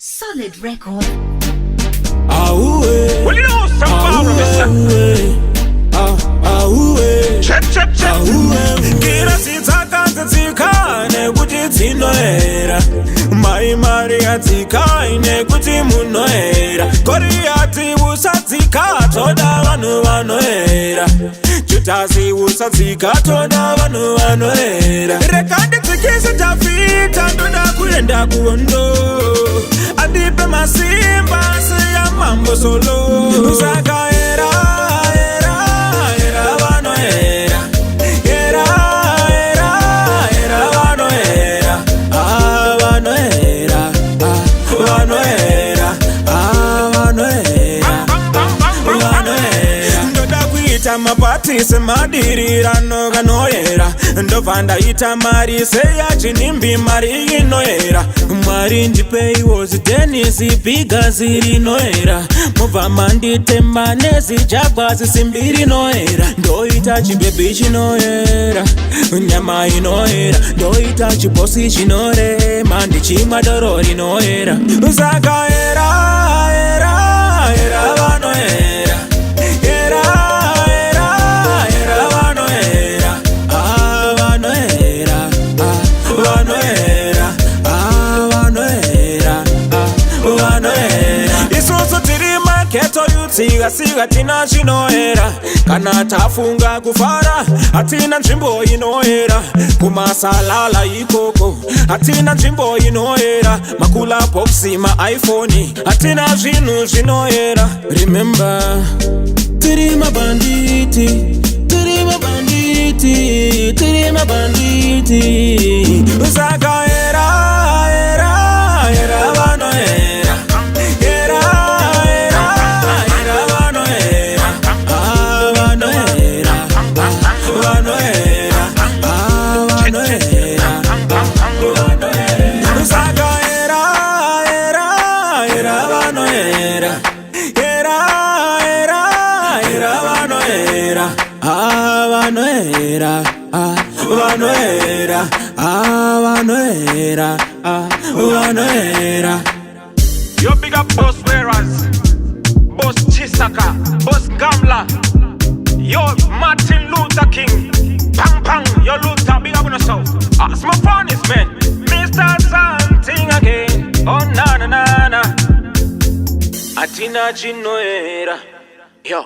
Solid record. Well, you know some power, mister. Check. Kira sitaka tsikane kuti dzinoera mai Maria tsikaine kuti munoera Koriati usatsika toda vanhu vanoera Jutasi usatsika toda vanhu vanoera Rekandi tsikisa tafita ndoda kuenda kuondo Andipe masimba siya mambo solo Usakaera mapati semadirano ganoera ndovanda ita mari seya chinimbi mari inoera mwari ndipei wozi tenisi bigaziri noera mubva manditemba nezijagwazi simbiri noera ndoita chibebi chinoera nyama inoera ndoita chibosi chinorema ndichimwa doro rinoera sakaera vanoera Siga tina chinoera kana tafunga kufara hatina nzvimbo inoera kumasalala ikoko hatina nzvimbo inoera makula boxi ma iPhone hatina zvinhu zvinoera remember tiri mabanditi usakaera vanoera Yo big up Boss Wearers, Boss Chisaka, Boss Gamla. Yo Martin Luther King, Pang, yo Luther, big up on yourself. It's my funniest man, Mr. Something again. Oh na. Atina chinoera, yo.